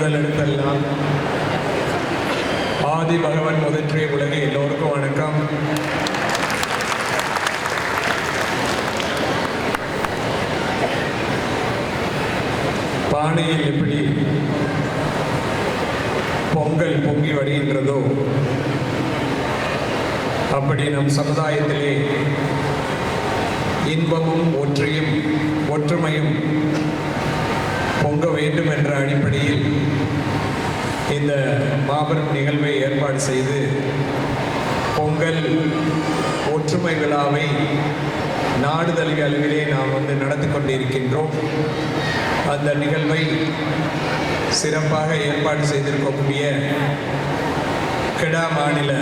முதலெடுத்தெல்லாம் ஆதி பகவன் முதற்றிய உலகை எல்லோருக்கும் வணக்கம். பானையில் எப்படி பொங்கல் பொங்கி வடிகின்றதோ அப்படி நம் சமுதாயத்திலே இன்பமும் ஒற்றுமையும் பொங்க வேண்டும் என்ற அடிப்படையில் இந்த மாபெரும் நிகழ்வை ஏற்பாடு செய்து பொங்கல் ஒற்றுமை விழாவை நாடு தழுவிய அளவிலே நாம் நடத்தி கொண்டிருக்கின்றோம். அந்த நிகழ்வை சிறப்பாக ஏற்பாடு செய்திருக்கக்கூடிய கெடா மாநில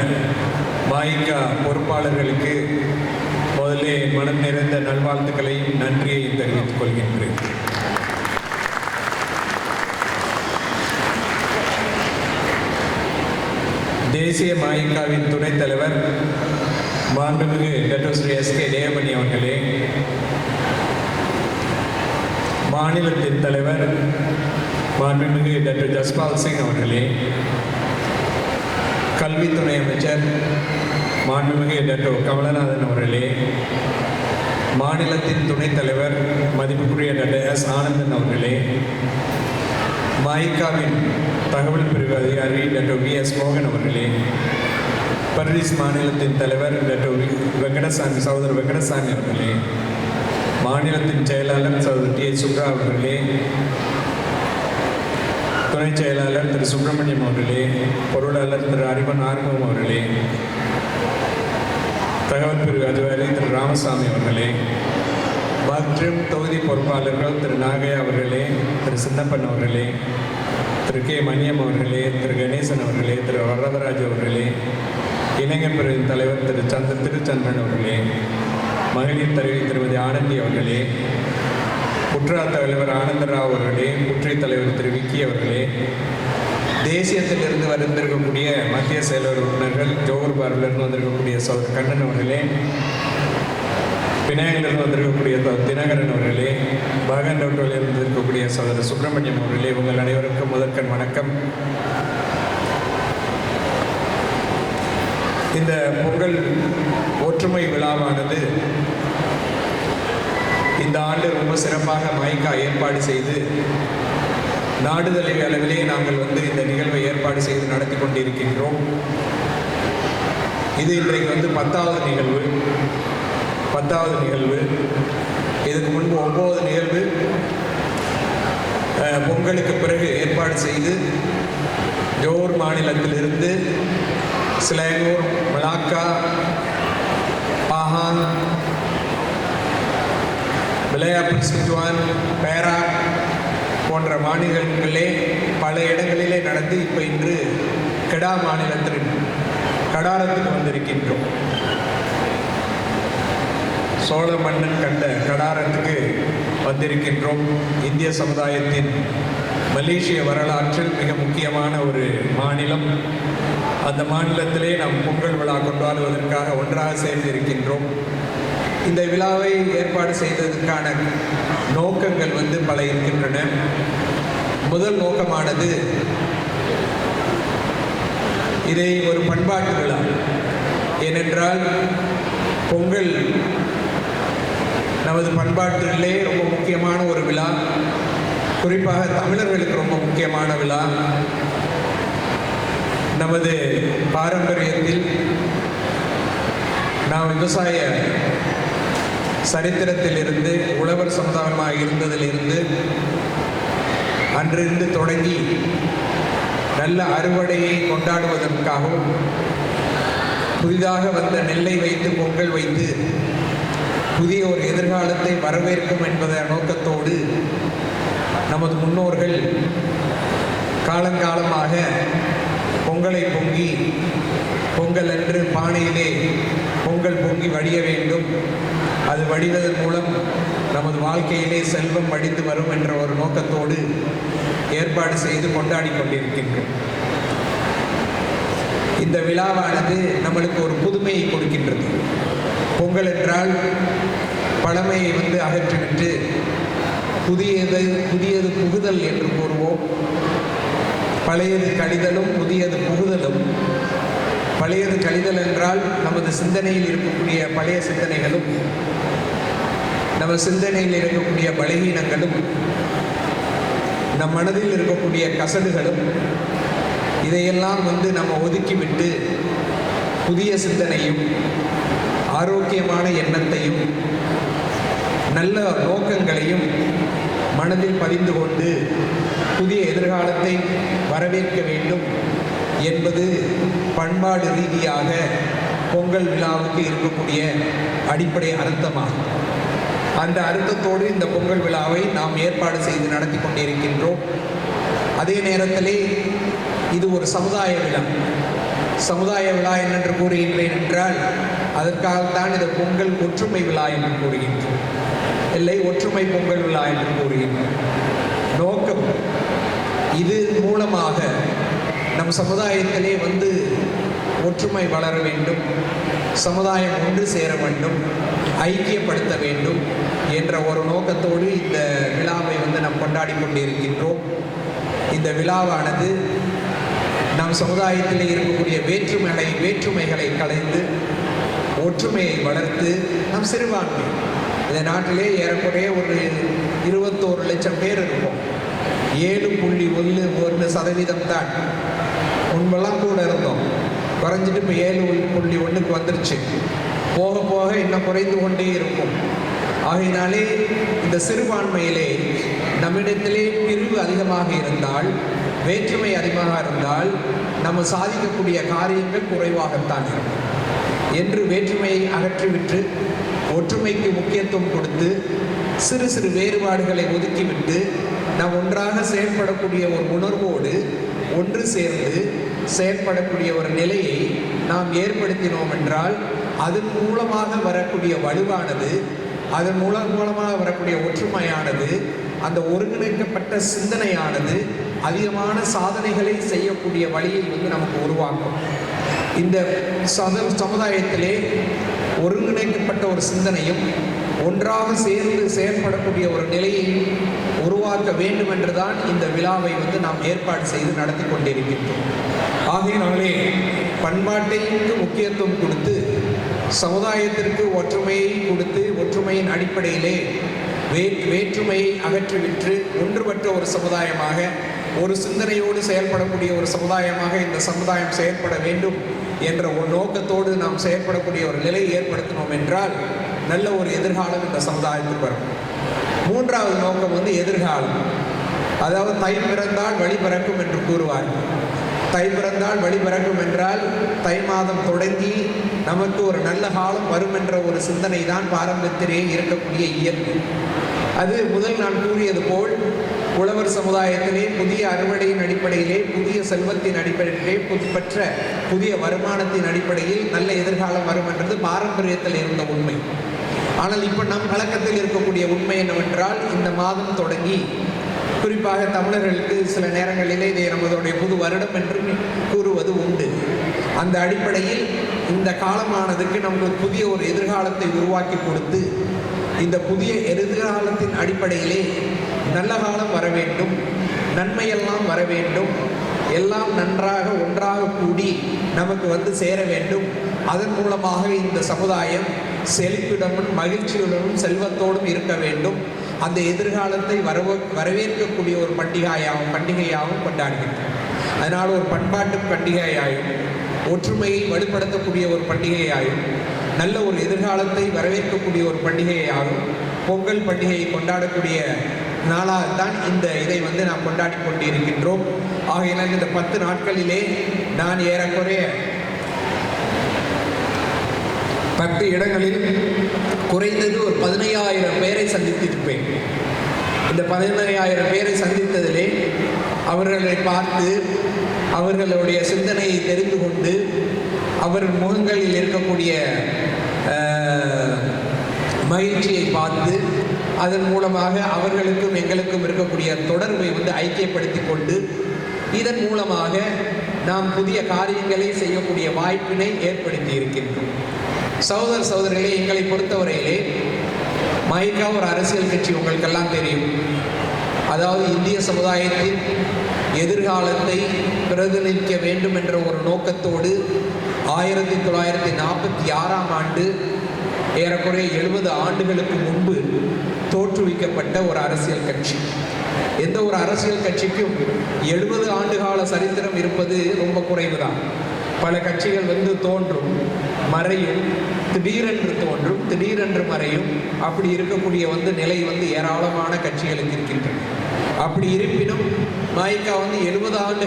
மாயிகா பொறுப்பாளர்களுக்கு முதலே மனம் நிறைந்த நல்வாழ்த்துக்களையும் நன்றியையும் தெரிவித்துக் கொள்கின்றேன். தேசிய மாயிகாவின் துணைத் தலைவர் மாண்புமிகு டாக்டர் ஸ்ரீ எஸ்.கே. தேவமணி அவர்களே, மாநிலத்தின் தலைவர் மாண்புமிகு டாக்டர் ஜஸ்பால் சிங் அவர்களே, கல்வித்துறை அமைச்சர் மாண்புமிகு டாக்டர் கமலநாதன் அவர்களே, மாநிலத்தின் துணைத் தலைவர் மதிப்புக்குரிய டாக்டர் எஸ். ஆனந்தன் அவர்களே, மாயிகாவின் தகவல் பிரிவு அதிகாரி டாக்டர் வி.எஸ். மோகன் அவர்களே, பர்ரீஸ் மாநிலத்தின் தலைவர் டாக்டர் வெங்கடசாமி சகோதரர் வெங்கடசாமி அவர்களே, மாநிலத்தின் செயலாளர் சகோதரர் டி. சுப்ரா அவர்களே, துணை செயலாளர் திரு சுப்பிரமணியம் அவர்களே, பொருளாளர் திரு அறிவன் ஆறுமுகம் அவர்களே, தகவல் பிரிவு அதிகாரி திரு ராமசாமி அவர்களே, மற்றும் தொகுதி பொறுப்பாளர்கள் திரு நாகையா அவர்களே, திரு சின்னப்பன் அவர்களே, திரு கே. மணியம் அவர்களே, திரு கணேசன் அவர்களே, திரு வரதராஜ் அவர்களே, இளைஞர் பிரிவின் தலைவர் திரு திருச்சந்திரன் அவர்களே, மகளிர் தலைவி திருமதி ஆனந்தி அவர்களே, குற்றா தலைவர் ஆனந்தராவ் அவர்களே, குற்றை தலைவர் திரு விக்கி அவர்களே, தேசியத்திலிருந்து வந்திருக்கக்கூடிய மத்திய செயலர் உறுப்பினர்கள் ஜோகர் பார்விலிருந்து வந்திருக்கக்கூடிய சகோதரர் கண்ணன் அவர்களே, விநாயகரிலிருந்து வந்திருக்கக்கூடிய தினகரன் அவர்களே, பாகண்டோட்டிலிருந்து இருக்கக்கூடிய சகோதரர் சுப்பிரமணியம் அவர்களே, உங்கள் அனைவருக்கும் முதற்கண் வணக்கம். இந்த பொங்கல் ஒற்றுமை விழாவானது இந்த ஆண்டு ரொம்ப சிறப்பாக மாயிகா ஏற்பாடு செய்து நாடு தழுவிய அளவிலே நாங்கள் இந்த நிகழ்வை ஏற்பாடு செய்து நடத்தி கொண்டிருக்கின்றோம். இது இன்றைக்கு 10வது நிகழ்வு. இதுக்கு முன்பு 9 நிகழ்வு பொங்கலுக்கு பிறகு ஏற்பாடு செய்து ஜோர் மாநிலத்திலிருந்து சிலாங்கூர், மலாக்கா, பாஹாங், விளையா பிரிஸ்டுவான், பேரா போன்ற மாநிலங்களிலே பல இடங்களிலே நடந்து இப்போ இன்று கெடா மாநிலத்தின் கடாரத்துக்கு வந்திருக்கின்றோம். சோழ மன்னன் கண்ட கடாரத்துக்கு வந்திருக்கின்றோம். இந்திய சமுதாயத்தின் மலேசிய வரலாற்றில் மிக முக்கியமான ஒரு மாநிலம். அந்த மாநிலத்திலே நாம் பொங்கல் விழா கொண்டாடுவதற்காக ஒன்றாக சேர்ந்திருக்கின்றோம். இந்த விழாவை ஏற்பாடு செய்ததற்கான நோக்கங்கள் பல இருக்கின்றன. முதல் நோக்கமானது இதை ஒரு பண்பாட்டு விழா. ஏனென்றால் பொங்கல் நமது பண்பாட்டிலே ரொம்ப முக்கியமான ஒரு விழா. குறிப்பாக தமிழர்களுக்கு ரொம்ப முக்கியமான விழா. நமது பாரம்பரியத்தில் நாம் விவசாய சரித்திரத்திலிருந்து உழவர் சமுதாயமாக இருந்ததிலிருந்து அன்றிருந்து தொடங்கி நல்ல அறுவடையை கொண்டாடுவதற்காகவும் புதிதாக வந்த நெல்லை வைத்து பொங்கல் வைத்து புதிய ஒரு எதிர்காலத்தை வரவேற்கும் என்பத நோக்கத்தோடு நமது முன்னோர்கள் காலங்காலமாக பொங்கலை பொங்கி பொங்கல் அன்று பானையிலே பொங்கல் பொங்கி வடிய வேண்டும், அது வடிவதன் மூலம் நமது வாழ்க்கையிலே செல்வம் வடித்து வரும் என்ற ஒரு நோக்கத்தோடு ஏற்பாடு செய்து கொண்டாடி கொண்டிருக்கின்றோம். இந்த விழாவானது நம்மளுக்கு ஒரு புதுமையை கொடுக்கின்றது. பொங்கல் என்றால் பழமையை அகற்றிவிட்டு புதியது புகுதல் என்று கூறுவோம். பழையது கழிதலும் புதியது புகுதலும். பழையது கழிதல் என்றால் நமது சிந்தனையில் இருக்கக்கூடிய பழைய சிந்தனைகளும், நம்ம சிந்தனையில் இருக்கக்கூடிய பலகீனங்களும், நம் மனதில் இருக்கக்கூடிய கசடுகளும், இதையெல்லாம் நம்ம ஒதுக்கிவிட்டு புதிய சிந்தனையும் ஆரோக்கியமான எண்ணத்தையும் நல்ல நோக்கங்களையும் மனதில் பதிந்து கொண்டு புதிய எதிர்காலத்தை வரவேற்க வேண்டும் என்பது பண்பாடு ரீதியாக பொங்கல் விழாவுக்கு இருக்கக்கூடிய அடிப்படை அர்த்தமாகும். அந்த அர்த்தத்தோடு இந்த பொங்கல் விழாவை நாம் ஏற்பாடு செய்து நடத்தி கொண்டிருக்கின்றோம். அதே நேரத்திலே இது ஒரு சமுதாய விழா. சமுதாய விழா என்று கூறுகின்றேன் என்றால் அதற்காகத்தான் இது பொங்கல் ஒற்றுமை விழா என்று கூறுகின்றோம், இல்லை ஒற்றுமை பொங்கல் விழா என்று கூறுகின்றோம். நோக்கம் இது மூலமாக நம் சமுதாயத்திலே ஒற்றுமை வளர வேண்டும், சமுதாயம் ஒன்று சேர வேண்டும், ஐக்கியப்படுத்த வேண்டும் என்ற ஒரு நோக்கத்தோடு இந்த விழாவை நாம் கொண்டாடி கொண்டிருக்கின்றோம். இந்த விழாவானது நம் சமுதாயத்திலே இருக்கக்கூடிய வேற்றுமைகளை கலைந்து ஒற்றுமையை வளர்த்து நம் சிறுபான்மை, இந்த நாட்டிலே ஏறக்குறைய ஒரு 21 லட்சம் பேர் இருப்போம். 7.1% தான். முன்பெல்லாம் கூட இருந்தோம், குறைஞ்சிட்டு இப்போ 7.1க்கு வந்துருச்சு. போக போக இன்னும் குறைந்து கொண்டே இருக்கும். ஆகையினாலே இந்த சிறுபான்மையிலே நம்மிடத்திலே பிரிவு அதிகமாக இருந்தால், வேற்றுமை அதிகமாக இருந்தால் நம்ம சாதிக்கக்கூடிய காரியங்கள் குறைவாகத்தான் இருக்கும் என்று வேற்றுமையை அகற்றிவிட்டு ஒற்றுமைக்கு முக்கியத்துவம் கொடுத்து சிறு சிறு வேறுபாடுகளை ஒதுக்கிவிட்டு நாம் ஒன்றாக செயல்படக்கூடிய ஒரு உணர்வோடு ஒன்று சேர்ந்து செயல்படக்கூடிய ஒரு நிலையை நாம் ஏற்படுத்தினோம் என்றால் அதன் மூலமாக வரக்கூடிய வலுவானது, அதன் மூலமாக வரக்கூடிய ஒற்றுமையானது, அந்த ஒருங்கிணைக்கப்பட்ட சிந்தனையானது அதிகமான சாதனைகளை செய்யக்கூடிய வழியை நமக்கு உருவாக்கும். இந்த சமுதாயத்திலே ஒருங்கிணைக்கப்பட்ட ஒரு சிந்தனையும் ஒன்றாக சேர்ந்து செயல்படக்கூடிய ஒரு நிலையை உருவாக்க வேண்டும் என்றுதான் இந்த விழாவை நாம் ஏற்பாடு செய்து நடத்தி கொண்டிருக்கின்றோம். ஆகையினாலே பண்பாட்டைக்கு முக்கியத்துவம் கொடுத்து சமுதாயத்திற்கு ஒற்றுமையை கொடுத்து ஒற்றுமையின் அடிப்படையிலே வேற்றுமையை அகற்றிவிட்டு ஒன்றுபட்ட ஒரு சமுதாயமாக, ஒரு சிந்தனையோடு செயல்படக்கூடிய ஒரு சமுதாயமாக இந்த சமுதாயம் செயல்பட வேண்டும் என்ற ஒரு நோக்கத்தோடு நாம் செயல்படக்கூடிய ஒரு நிலையை ஏற்படுத்தினோம் என்றால் நல்ல ஒரு எதிர்காலம் இந்த சமுதாயத்துக்கு வரும். மூன்றாவது நோக்கம் எதிர்காலம். அதாவது தை பிறந்தால் வழி பிறக்கும் என்று கூறுவார்கள். தை பிறந்தால் வழி பிறக்கும் என்றால் தை மாதம் தொடங்கி நமக்கு ஒரு நல்ல காலம் வரும் என்ற ஒரு சிந்தனை தான் பாரம்பரியத்திலே இருக்கக்கூடிய இயல்பு. அது முதல் நான் கூறியது போல் உழவர் சமுதாயத்திலே புதிய அறுவடையின் அடிப்படையிலே, புதிய செல்வத்தின் அடிப்படையிலே, புதிய வருமானத்தின் அடிப்படையில் நல்ல எதிர்காலம் வரும் என்றது பாரம்பரியத்தில் இருந்த உண்மை. ஆனால் இப்போ நம் பழக்கத்தில் இருக்கக்கூடிய உண்மை என்னவென்றால் இந்த மாதம் தொடங்கி குறிப்பாக தமிழர்களுக்கு சில நேரங்களிலே இதை நம்மளுடைய புது வருடம் என்று கூறுவது உண்டு. அந்த அடிப்படையில் இந்த காலமானதுக்கு நமக்கு புதிய ஒரு எதிர்காலத்தை உருவாக்கி கொடுத்து இந்த புதிய எதிர்காலத்தின் அடிப்படையிலே நல்ல காலம் வர வேண்டும், நன்மையெல்லாம் வர வேண்டும், எல்லாம் நன்றாக ஒன்றாக கூடி நமக்கு சேர வேண்டும். அதன் மூலமாக இந்த சமுதாயம் செழிப்புடனும் மகிழ்ச்சியுடனும் செல்வத்தோடும் இருக்க வேண்டும். அந்த எதிர்காலத்தை வரவேற்கக்கூடிய ஒரு பண்டிகையாகவும் கொண்டாடுகின்றோம். அதனால் ஒரு பண்பாட்டு பண்டிகையாயும் ஒற்றுமையை வலுப்படுத்தக்கூடிய ஒரு பண்டிகையாயும் நல்ல ஒரு எதிர்காலத்தை வரவேற்கக்கூடிய ஒரு பண்டிகையாகவும் பொங்கல் பண்டிகையை கொண்டாடக்கூடிய நாளாகத்தான் இந்த இதை நாம் கொண்டாடி கொண்டு இருக்கின்றோம். ஆகையினால் இந்த 10 நாட்களிலே நான் ஏறக்குறைய 10 இடங்களில் குறைந்தது ஒரு 15,000 பேரை சந்தித்திருப்பேன். இந்த 15,000 பேரை சந்தித்ததிலே அவர்களை பார்த்து அவர்களுடைய சிந்தனையை தெரிந்து கொண்டு அவர் முகங்களில் இருக்கக்கூடிய மகிழ்ச்சியை பார்த்து அதன் மூலமாக அவர்களுக்கும் எங்களுக்கும் இருக்கக்கூடிய தொடர்பை ஐக்கியப்படுத்தி கொண்டு இதன் மூலமாக நாம் புதிய காரியங்களை செய்யக்கூடிய வாய்ப்பினை ஏற்படுத்தி இருக்கின்றோம். சகோதர சகோதரிகளே, எங்களை பொறுத்தவரையிலே மைகா ஒரு அரசியல் கட்சி உங்களுக்கெல்லாம் தெரியும். அதாவது இந்திய சமுதாயத்தின் எதிர்காலத்தை பிரதிநிதிக்க வேண்டும் என்ற ஒரு நோக்கத்தோடு 1946ஆம் ஆண்டு ஏறக்குறைய 70 ஆண்டுகளுக்கு முன்பு தோற்றுவிக்கப்பட்ட ஒரு அரசியல் கட்சி. எந்த ஒரு அரசியல் கட்சிக்கும் 70 ஆண்டுகால சரித்திரம் இருப்பது ரொம்ப குறைவுதான். பல கட்சிகள் தோன்றும், மறையும், திடீரென்று தோன்றும், திடீரென்று மறையும். அப்படி இருக்கக்கூடிய நிலை ஏராளமான கட்சிகளுக்கு இருக்கின்றன. அப்படி இருப்பினும் மாய்கா 70 ஆண்டு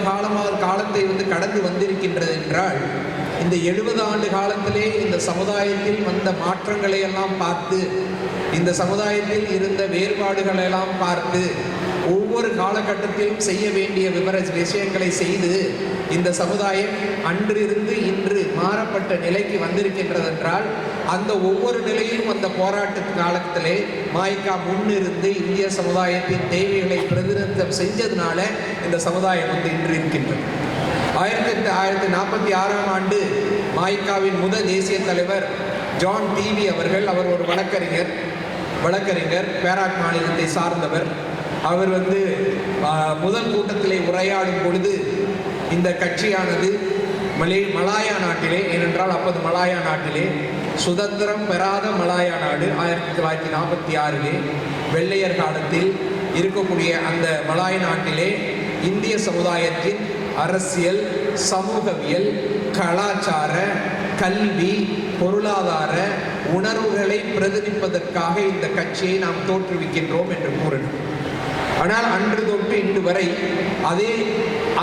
காலத்தை கடந்து வந்திருக்கின்றது என்றால், இந்த 70 ஆண்டு காலத்திலே இந்த சமுதாயத்தில் வந்த மாற்றங்களை எல்லாம் பார்த்து, இந்த சமுதாயத்தில் இருந்த வேறுபாடுகளை எல்லாம் பார்த்து, ஒவ்வொரு காலகட்டத்திலும் செய்ய வேண்டிய விஷயங்களை செய்து இந்த சமுதாயம் அன்றிருந்து இன்று மாறப்பட்ட நிலைக்கு வந்திருக்கின்றது என்றால், அந்த ஒவ்வொரு நிலையிலும் அந்த போராட்ட காலத்திலே மாய்கா முன்னிருந்து இந்திய சமுதாயத்தின் தேவைகளை பிரதிநிதித்துவம் செஞ்சதுனால இந்த சமுதாயம் இன்று இருக்கின்றது. 1946ஆம் ஆண்டு மாய்காவின் முதல் தேசிய தலைவர் ஜான் டிவி அவர்கள், அவர் ஒரு வழக்கறிஞர் பேராக் மாநிலத்தை சார்ந்தவர். அவர் முதல் கூட்டத்திலே உரையாடும் பொழுது இந்த கட்சியானது மலாயா நாட்டிலே, ஏனென்றால் அப்போது மலாயா நாட்டிலே சுதந்திரம் பெறாத மலாயா நாடு 1946 வெள்ளையர் காலத்தில் இருக்கக்கூடிய அந்த மலாய் நாட்டிலே இந்திய சமுதாயத்தின் அரசியல், சமூகவியல், கலாச்சார, கல்வி, பொருளாதார உணர்வுகளை பிரதிநிதிப்பதற்காக இந்த கட்சியை நாம் தோற்றுவிக்கின்றோம் என்று கூறினோம். ஆனால் அன்று தொட்டு இன்று வரை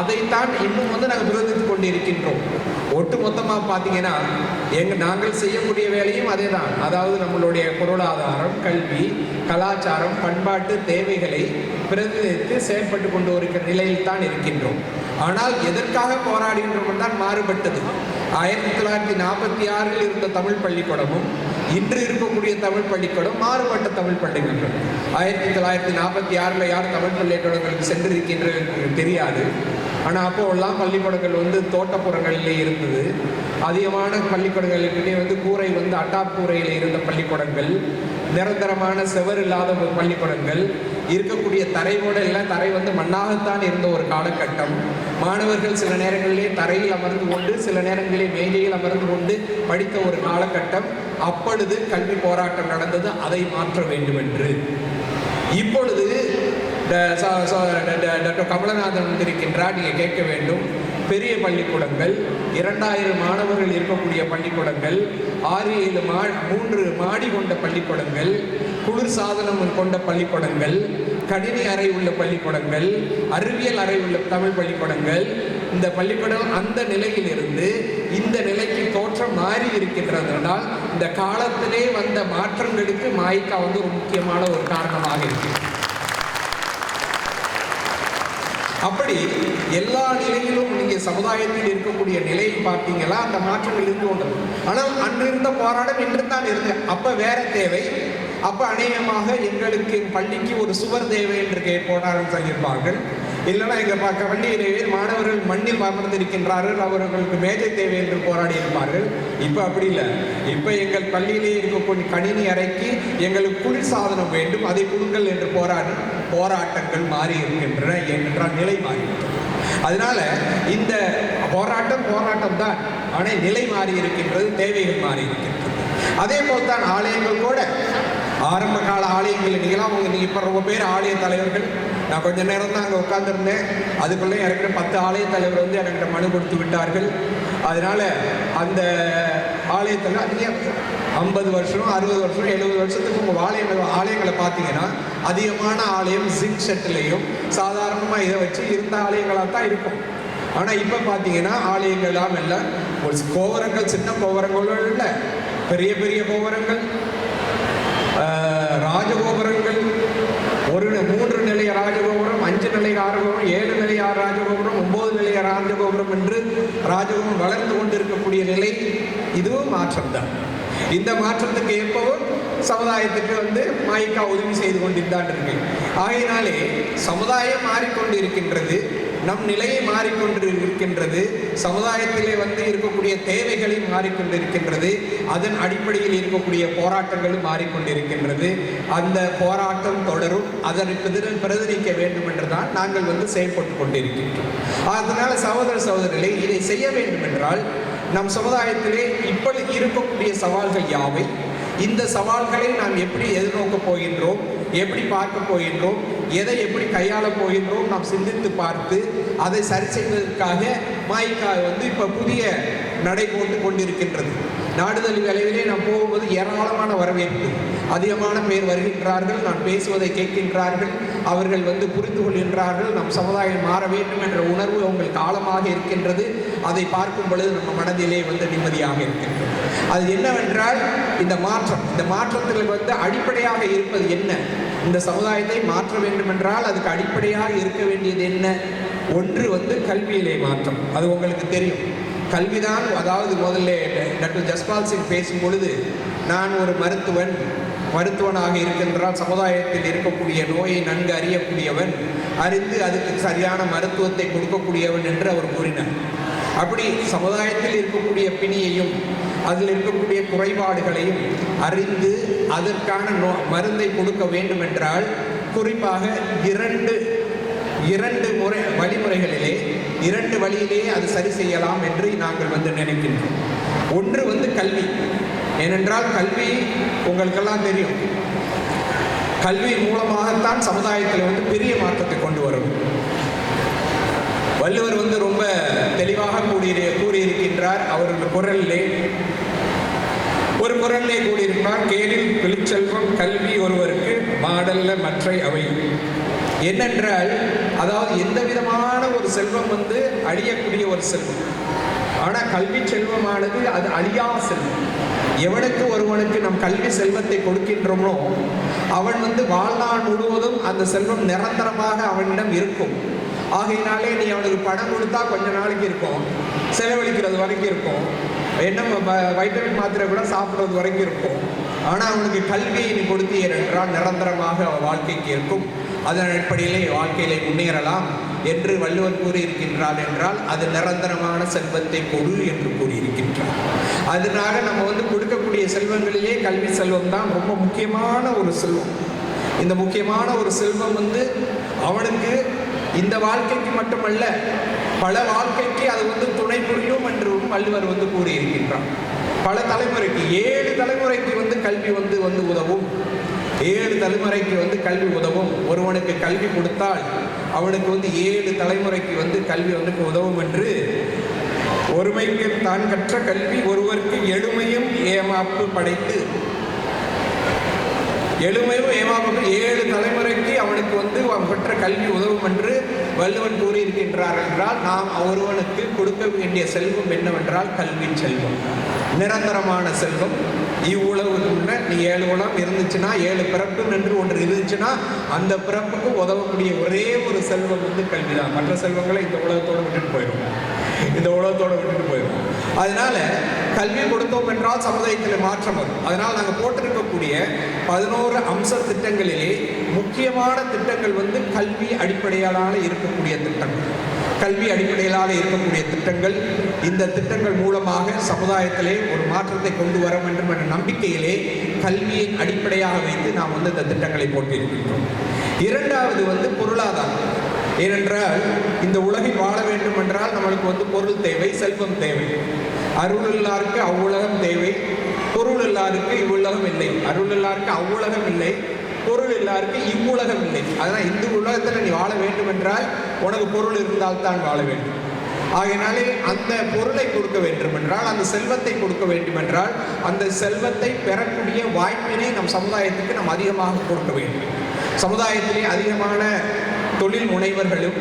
அதைத்தான் இன்னும் நாங்கள் பிரதிநிதித்துக் கொண்டிருக்கின்றோம். ஒட்டு மொத்தமாக பார்த்தீங்கன்னா நாங்கள் செய்யக்கூடிய வேலையும் அதே தான். அதாவது நம்மளுடைய பொருளாதாரம், கல்வி, கலாச்சாரம், பண்பாட்டு தேவைகளை பிரதிநிதித்து செயல்பட்டு கொண்டு இருக்கிற நிலையில் தான் இருக்கின்றோம். ஆனால் எதற்காக போராடுகின்றோம் தான் மாறுபட்டது. 1946 இருந்த தமிழ் பள்ளிக்கூடமும் இன்று இருக்கக்கூடிய தமிழ் பள்ளிக்கூடம் மாறுபட்ட தமிழ் பள்ளிக்கூடம். 1946 யார் தமிழ் பள்ளிக்கூடங்களுக்கு சென்றிருக்கின்றது தெரியாது. ஆனால் அப்போல்லாம் பள்ளிக்கூடங்கள் தோட்டப்புறங்களிலே இருந்தது. அதிகமான பள்ளிக்கூடங்களுக்கு கூரை அட்டாப் கூரையில் இருந்த பள்ளிக்கூடங்கள், நிரந்தரமான செவர் இல்லாத பள்ளிக்கூடங்கள், இருக்கக்கூடிய தரை கூட இல்லை, தரை மண்ணாகத்தான் இருந்த ஒரு காலகட்டம். மாணவர்கள் சில நேரங்களிலே தரையில் அமர்ந்து கொண்டு, சில நேரங்களிலே மேஜையில் அமர்ந்து கொண்டு படித்த ஒரு காலகட்டம். அப்பொழுது கல்வி போராட்டம் நடந்தது, அதை மாற்ற வேண்டும் என்று. இப்பொழுது டாக்டர் கமலநாதன் வந்திருக்கின்றார். நீங்கள் கேட்க வேண்டும், பெரிய பள்ளிக்கூடங்கள், 2000 மாணவர்கள் இருக்கக்கூடிய பள்ளிக்கூடங்கள், 6-7 3 மாடி கொண்ட பள்ளிக்கூடங்கள், குளிர் சாதனம் கொண்ட பள்ளிக்கூடங்கள், கணினி அறை உள்ள பள்ளிக்கூடங்கள், அறிவியல் அறை உள்ள தமிழ் பள்ளிக்கூடங்கள். இந்த பள்ளிக்கூடம் அந்த நிலையில் இருந்து இந்த நிலைக்கு தோற்றம் மாறி இருக்கின்றதுனால் இந்த காலத்திலே வந்த மாற்றங்களுக்கு மாய்கா ஒரு முக்கியமான ஒரு காரணமாக இருக்கு. அப்படி எல்லா நிலையிலும் நீங்க சமுதாயத்தில் இருக்கக்கூடிய நிலையை பார்த்தீங்களா, அந்த மாற்றங்கள் இருந்து கொண்டது. ஆனால் அன்று இருந்த போராட்டம் இன்று தான் இருக்கு. அப்ப வேற தேவை. அப்ப அநேகமாக எங்களுக்கு பள்ளிக்கு ஒரு சுவர் தேவை என்று போராட்டம் செய்திருப்பார்கள். இல்லைன்னா எங்க பள்ளியிலேயே மாணவர்கள் மண்ணில் அமர்ந்திருக்கின்றார்கள், அவர்களுக்கு மேஜை தேவை என்று போராடி இருப்பார்கள். இப்ப அப்படி இல்லை. இப்ப எங்கள் பள்ளியிலே இருக்கக்கூடிய கணினி அறைக்கு எங்களுக்கு குளிர் சாதனம் வேண்டும், அதை கொடுங்கள் என்று போராட்டங்கள் மாறி இருக்கின்றன என்றால் நிலை மாறி. அதனால இந்த போராட்டம் தான், ஆனால் நிலை மாறி இருக்கின்றது, தேவைகள் மாறி இருக்கின்றது. அதே போல்தான் ஆலயங்கள் கூட. ஆரம்ப கால ஆலயங்கள் நீங்க இப்போ ரொம்ப பேர் ஆலய தலைவர்கள். நான் கொஞ்ச நேரம் தான் அங்கே உட்காந்துருந்தேன். அதுக்குள்ளே எனக்கு 10 ஆலய தலைவர் எனக்கு மனு கொடுத்து விட்டார்கள். அதனால அந்த ஆலயத்தில் 50 வருஷம் 60 வருஷம் 70 வருஷத்துக்கு உங்கள் ஆலயங்களை பார்த்தீங்கன்னா அதிகமான ஆலயம் ஜிங்க் செட்டிலையும் சாதாரணமாக இதை வச்சு இருந்த ஆலயங்களாக தான் இருக்கும். ஆனால் இப்போ பார்த்தீங்கன்னா ஆலயங்கள்லாம் இல்லை, ஒரு கோபுரங்கள், சின்ன கோபுரங்களும் இல்லை, பெரிய பெரிய கோபுரங்கள், ராஜகோபுரங்கள், 3 நிலைய ராஜகோபுரம், 5 நிலைய ராஜகோபுரம், 7 நிலைய ராஜகோபுரம், 9 நிலைய ராஜகோபுரம் என்று ராஜகோபுரம் வளர்ந்து கொண்டிருக்கக்கூடிய நிலை. இதுவும் மாற்றம்தான். இந்த மாற்றத்துக்கு எப்பவும் சமுதாயத்துக்கு மாய்கா உதவி செய்து கொண்டிருந்தான் இருக்கு. ஆகையினாலே சமுதாயம் மாறிக்கொண்டு இருக்கின்றது, நம் நிலையை மாறிக்கொண்டு இருக்கின்றது, சமுதாயத்திலே வந்து இருக்கக்கூடிய தேவைகளை மாறிக்கொண்டிருக்கின்றது, அதன் அடிப்படையில் இருக்கக்கூடிய போராட்டங்களும் மாறிக்கொண்டிருக்கின்றது. அந்த போராட்டம் தொடரும், அதனை பிரதிநிதிக்க வேண்டும் என்றுதான் நாங்கள் வந்து செயல்பட்டு கொண்டிருக்கின்றோம். அதனால சகோதர சகோதரிகளே, இதை செய்ய வேண்டும் என்றால் நம் சமுதாயத்திலே இப்பொழுது இருக்கக்கூடிய சவால்கள் யாவை, இந்த சவால்களை நாம் எப்படி எதிர்நோக்கப் போகின்றோம், எப்படி பார்க்க போகின்றோம், எதை எப்படி கையாளப் போகின்றோம், நாம் சிந்தித்து பார்த்து அதை சரி செய்வதற்காக மாய்கா வந்து இப்போ புதிய நடை போட்டு கொண்டிருக்கின்றது. நாடுதல் விளைவிலே நாம் போகும்போது ஏராளமான வரவேற்பு, அதிகமான பேர் வருகின்றார்கள், நான் பேசுவதை கேட்கின்றார்கள், அவர்கள் வந்து புரிந்து கொள்கின்றார்கள், நம் சமுதாயம் மாற வேண்டும் என்ற உணர்வு அவங்களுக்கு ஆழமாக இருக்கின்றது. அதை பார்க்கும் பொழுது நம்ம மனதிலே வந்து நிம்மதியாக இருக்கின்றது. அது என்னவென்றால் இந்த மாற்றத்தில் வந்து அடிப்படையாக இருப்பது என்ன, இந்த சமுதாயத்தை மாற்ற வேண்டும் என்றால் அதுக்கு அடிப்படையாக இருக்க வேண்டியது என்ன? ஒன்று வந்து கல்வியிலே மாற்றம். அது உங்களுக்கு தெரியும், கல்விதான். அதாவது முதல்ல டாக்டர் ஜஸ்பால் சிங் பேசும் பொழுது, நான் ஒரு மருத்துவனாக இருக்கின்றால் சமுதாயத்தில் இருக்கக்கூடிய நோயை நன்கு அறியக்கூடியவன், அறிந்து அதுக்கு சரியான மருத்துவத்தை கொடுக்கக்கூடியவன் என்று அவர் கூறினார். அப்படி சமுதாயத்தில் இருக்கக்கூடிய பிணியையும் அதில் இருக்கக்கூடிய குறைபாடுகளையும் அறிந்து அதற்கான மருந்தை கொடுக்க வேண்டும் என்றால் குறிப்பாக இரண்டு வழிமுறைகளிலே 2 வழியிலே அது சரி செய்யலாம் என்று நாங்கள் வந்து நினைக்கின்றோம். ஒன்று வந்து கல்வி. ஏனென்றால் கல்வி உங்களுக்கெல்லாம் தெரியும், கல்வி மூலமாகத்தான் சமுதாயத்தில் வந்து பெரிய மாற்றத்தை கொண்டு வரும். வள்ளுவர் வந்து ரொம்ப தெளிவாக கூறியிருக்கின்றார். அவர்கள் ஒரு குரலிலே கூறியிருக்கிறார், கேளில் விழுச்செல்வம் கல்வி ஒருவருக்கு மாடல்ல மற்றை அவை. என்னென்றால், அதாவது எந்த விதமான ஒரு செல்வம் வந்து அழியக்கூடிய ஒரு செல்வம், ஆனால் கல்வி செல்வமானது அது அழியா செல்வம். எவனுக்கு ஒருவனுக்கு நம் கல்வி செல்வத்தை கொடுக்கின்றோமோ அவன் வந்து வாழ்நாள் முழுவதும் அந்த செல்வம் நிரந்தரமாக அவனிடம் இருக்கும். ஆகையினாலே நீ அவனுக்கு பணம் கொடுத்தா கொஞ்ச நாளைக்கு இருக்கும், செலவழிக்கிறது வரைக்கும் இருக்கும், என்ன வைட்டமின் மாத்திரை கூட சாப்பிட்றது வரைக்கும் இருக்கும். ஆனால் அவனுக்கு கல்வியை நீ கொடுத்தீர் என்றால் நிரந்தரமாக வாழ்க்கைக்கு இருக்கும். அதன் அடிப்படையிலே வாழ்க்கையிலே முன்னேறலாம் என்று வள்ளுவர் கூறியிருக்கின்றார். என்றால் அது நிரந்தரமான செல்வத்தை கொடு என்று கூறியிருக்கின்றார். அதனால நம்ம வந்து கொடுக்கக்கூடிய செல்வங்களிலே கல்வி செல்வம் தான் ரொம்ப முக்கியமான ஒரு செல்வம். இந்த முக்கியமான ஒரு செல்வம் வந்து அவனுக்கு இந்த வாழ்க்கைக்கு மட்டுமல்ல, பல வாழ்க்கைக்கு அது வந்து துணை புரியும் என்றும் வள்ளுவர் வந்து கூறியிருக்கின்றார். பல தலைமுறைக்கு 7 தலைமுறைக்கு வந்து கல்வி வந்து உதவும். 7 தலைமுறைக்கு வந்து கல்வி உதவும். ஒருவனுக்கு கல்வி கொடுத்தால் அவனுக்கு வந்து 7 தலைமுறைக்கு வந்து கல்வி வந்து உதவும் என்று, ஒருமைக்கு தான் கற்ற கல்வி ஒருவருக்கு எழுமையும் ஏமாப்பு படைத்து, எழுமையும் ஏமாப்பு 7 தலைமுறைக்கு அவனுக்கு வந்து அவன் பெற்ற கல்வி உதவும் என்று வள்ளுவன் கூறியிருக்கின்றார். என்றால் நாம் ஒருவனுக்கு கொடுக்க வேண்டிய செல்வம் என்னவென்றால் கல்வி செல்வம், நிரந்தரமான செல்வம். இவ்வுலகுக்கு முன்ன நீ 7 உலகம் இருந்துச்சுன்னா, 7 பிறப்பு என்று ஒன்று இருந்துச்சுன்னா அந்த பிறப்புக்கு உதவக்கூடிய ஒரே ஒரு செல்வம் வந்து கல்வி தான். மற்ற செல்வங்களை இந்த உலகத்தோடு விட்டுட்டு போயிடும். அதனால கல்வி கொடுத்தோம் என்றால் சமுதாயத்தில் மாற்றம் வரும். அதனால் நாங்கள் போட்டிருக்கக்கூடிய 11 அம்ச திட்டங்களிலே முக்கியமான திட்டங்கள் வந்து கல்வி அடிப்படையிலான இருக்கக்கூடிய திட்டங்கள். இந்த திட்டங்கள் மூலமாக சமுதாயத்திலே ஒரு மாற்றத்தை கொண்டு வர வேண்டும் என்ற நம்பிக்கையிலே கல்வியை அடிப்படையாக வைத்து நாம் வந்து இந்த திட்டங்களை போட்டிருக்கின்றோம். இரண்டாவது வந்து பொருளாதாரம். ஏனென்றால் இந்த உலகில் வாழ வேண்டும் என்றால் நம்மளுக்கு வந்து பொருள் தேவை, செல்வம் தேவை. அருள் இல்லாருக்கு அவ்வுலகம் தேவை, பொருள் இல்லாருக்கு இவ்வுலகம் இல்லை. அருள் இல்லாருக்கு அவ்வுலகம் இல்லை, பொருள் இல்லாருக்கு இவ்வுலகம் இல்லை. அதனால் இந்த உலகத்தில் நீ வாழ வேண்டும் என்றால் உனக்கு பொருள் இருந்தால் தான் வாழ வேண்டும். ஆகையினாலே அந்த பொருளை கொடுக்க வேண்டும் என்றால், அந்த செல்வத்தை கொடுக்க வேண்டும் என்றால், அந்த செல்வத்தை பெறக்கூடிய வாய்ப்பினை நம் சமுதாயத்துக்கு நாம் அதிகமாக கொடுக்க வேண்டும். சமுதாயத்திலே அதிகமான தொழில் முனைவர்களும்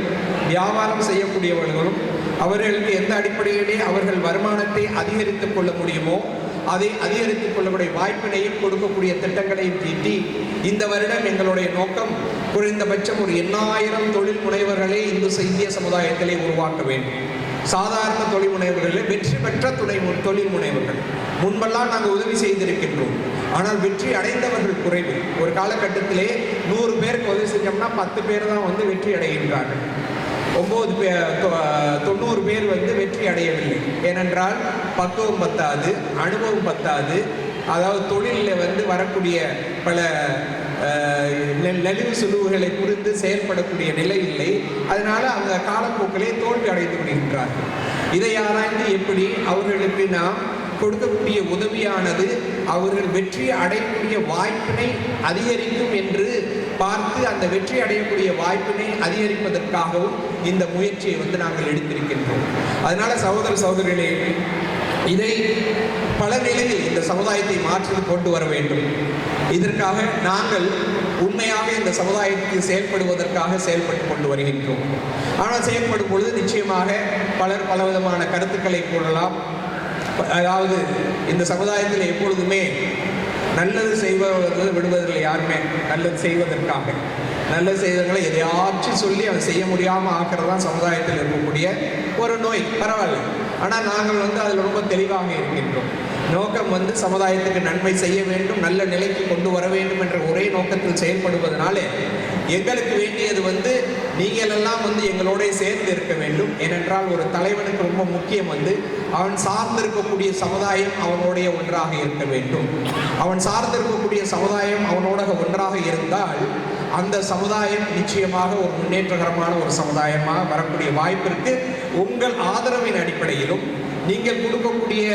வியாபாரம் செய்யக்கூடியவர்களும் அவர்களுக்கு எந்த அடிப்படையிலே அவர்கள் வருமானத்தை அதிகரித்துக் கொள்ள முடியுமோ அதை அதிகரித்துக் கொள்ளக்கூடிய வாய்ப்பினையும் கொடுக்கக்கூடிய திட்டங்களையும் தீட்டி, இந்த வருடம் எங்களுடைய நோக்கம் குறைந்தபட்சம் ஒரு 8000 தொழில் முனைவர்களை இந்திய சமுதாயத்திலே உருவாக்க வேண்டும். சாதாரண தொழில் முனைவர்களே வெற்றி பெற்ற தொழில் முனைவர்கள். முன்பெல்லாம் நாங்கள் உதவி செய்திருக்கின்றோம், ஆனால் வெற்றி அடைந்தவர்கள் குறைவு. ஒரு காலகட்டத்திலே 100 பேருக்கு உதவி செஞ்சோம்னா 10 பேர் தான் வந்து வெற்றி அடைகின்றார்கள். 90 பேர் வந்து வெற்றி அடையவில்லை. ஏனென்றால் பக்குவம் பத்தாது, அனுபவம் பத்தாது, அதாவது தொழிலில் வந்து வரக்கூடிய பல நலிவு சுழுவுகளை புரிந்து செயல்படக்கூடிய நிலை இல்லை. அதனால அவங்க காலப்போக்கிலே தோல்வி அடைந்து கொண்டிருக்கிறார்கள். இதை ஆராய்ந்து எப்படி அவர்களுக்கு நாம் கொடுக்கக்கூடிய உதவியானது அவர்கள் வெற்றி அடையக்கூடிய வாய்ப்பினை அதிகரிக்கும் என்று பார்த்து அந்த வெற்றி அடையக்கூடிய வாய்ப்பினை அதிகரிப்பதற்காகவும் இந்த முயற்சியை வந்து நாங்கள் எடுத்திருக்கின்றோம். அதனால சகோதர சகோதரிகளே, இதை பல நிலையில் இந்த சமுதாயத்தை மாற்றி கொண்டு வர வேண்டும். இதற்காக நாங்கள் உண்மையாக இந்த சமுதாயத்தில் செயல்படுவதற்காக செயல்பட்டு கொண்டு வருகின்றோம். ஆனால் செயல்படும் பொழுது நிச்சயமாக பலர் பலவிதமான கருத்துக்களை கூறலாம். அதாவது இந்த சமுதாயத்தில் எப்பொழுதுமே நல்லது செய்வதை விடுவதில்லை யாருமே. நல்லது செய்வதற்காக நல்லது செய்வதற்காக எதையாச்சும் சொல்லி அவன் செய்ய முடியாமல் ஆக்கிறதான் சமுதாயத்தில் இருக்கக்கூடிய ஒரு நோய். பரவாயில்ல, ஆனால் நாங்கள் வந்து அதில் ரொம்ப தெளிவாக இருக்கின்றோம். நோக்கம் வந்து சமுதாயத்துக்கு நன்மை செய்ய வேண்டும், நல்ல நிலைக்கு கொண்டு வர வேண்டும் என்ற ஒரே நோக்கத்தில் செயல்படுவதனால எங்களுக்கு வேண்டியது வந்து நீங்கள் எல்லாம் வந்து எங்களோட சேர்ந்து இருக்க வேண்டும். ஏனென்றால் ஒரு தலைவனுக்கு ரொம்ப முக்கியம் வந்து அவன் சார்ந்திருக்கக்கூடிய சமுதாயம் அவனுடைய ஒன்றாக இருக்க வேண்டும். அவன் சார்ந்திருக்கக்கூடிய சமுதாயம் அவனோட ஒன்றாக இருந்தால் அந்த சமுதாயம் நிச்சயமாக ஒரு முன்னேற்றகரமான ஒரு சமுதாயமாக வரக்கூடிய வாய்ப்பிற்கு உங்கள் ஆதரவின் அடிப்படையிலும் நீங்கள் கொடுக்கக்கூடிய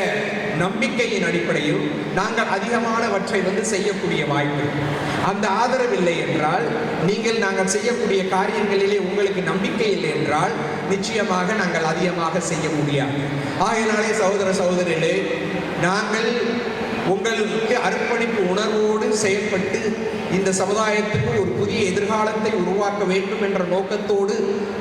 நம்பிக்கையின் அடிப்படையிலும் நாங்கள் அதிகமானவற்றை வந்து செய்யக்கூடிய வாய்ப்பு. அந்த ஆதரவில்லை என்றால், நீங்கள் நாங்கள் செய்யக்கூடிய காரியங்களிலே உங்களுக்கு நம்பிக்கை இல்லை என்றால் நிச்சயமாக நாங்கள் அதிகமாக செய்ய முடியாது. ஆகையினாலே சகோதர சகோதரிகளே, நாங்கள் உங்களுக்கு அர்ப்பணிப்பு உணர்வோடு செயல்பட்டு இந்த சமுதாயத்துக்கு ஒரு புதிய எதிர்காலத்தை உருவாக்க வேண்டும் என்ற நோக்கத்தோடு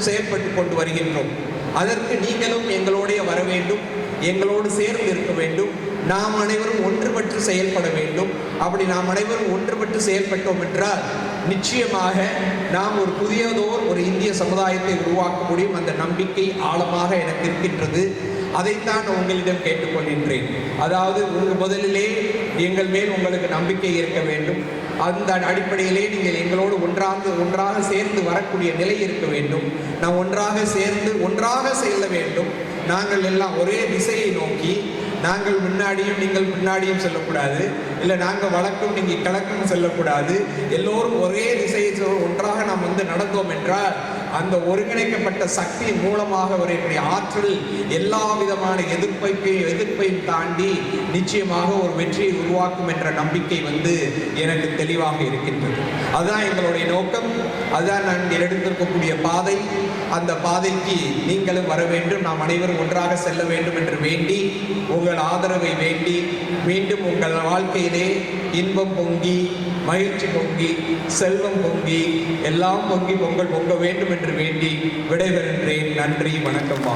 செயல்பட்டு கொண்டு வருகின்றோம். அதற்கு நீங்களும் எங்களோடைய வர வேண்டும், எங்களோடு சேர்ந்து இருக்க வேண்டும். நாம் அனைவரும் ஒன்றுபட்டு செயல்பட வேண்டும். அப்படி நாம் அனைவரும் ஒன்றுபட்டு செயல்பட்டோம் என்றால் நிச்சயமாக நாம் ஒரு புதியதோர் ஒரு இந்திய சமுதாயத்தை உருவாக்க முடியும். அந்த நம்பிக்கை ஆழமாக எனக்கு இருக்கின்றது. அதைத்தான் உங்களிடம் கேட்டுக்கொள்கின்றேன். அதாவது முதலிலே எங்கள் மேல் உங்களுக்கு நம்பிக்கை இருக்க வேண்டும். அந்த அடிப்படையிலே நீங்கள் எங்களோடு ஒன்றாக சேர்ந்து வரக்கூடிய நிலை இருக்க வேண்டும். நாம் ஒன்றாக சேர்ந்து ஒன்றாக செல்ல வேண்டும். நாங்கள் எல்லாம் ஒரே திசையை நோக்கி, நாங்கள் முன்னாடியும் நீங்கள் முன்னாடியும் செல்லக்கூடாது, இல்லை நாங்கள் வழக்கும் நீங்கள் கிழக்கும் செல்லக்கூடாது. எல்லோரும் ஒரே திசையை ஒன்றாக நாம் வந்து நடந்தோம் என்றால் அந்த ஒருங்கிணைக்கப்பட்ட சக்தியின் மூலமாக வரக்கூடிய ஆற்றல் எல்லா விதமான எதிர்ப்பையும் தாண்டி நிச்சயமாக ஒரு வெற்றியை உருவாக்கும் என்ற நம்பிக்கை வந்து எனக்கு தெளிவாக இருக்கின்றது. அதுதான் எங்களுடைய நோக்கம், அதுதான் நாங்கள் எடுத்திருக்கக்கூடிய பாதை. அந்த பாதைக்கு நீங்களும் வர வேண்டும், நாம் அனைவரும் ஒன்றாக செல்ல வேண்டும் என்று வேண்டி, உங்கள் ஆதரவை வேண்டி, மீண்டும் உங்கள் வாழ்க்கையிலே இன்பம் பொங்கி, மகிழ்ச்சி பொங்கி, செல்வம் பொங்கி, எல்லாம் பொங்கி பொங்க வேண்டும் என்று வேண்டி விடைபெறுகின்றேன். நன்றி, வணக்கம்.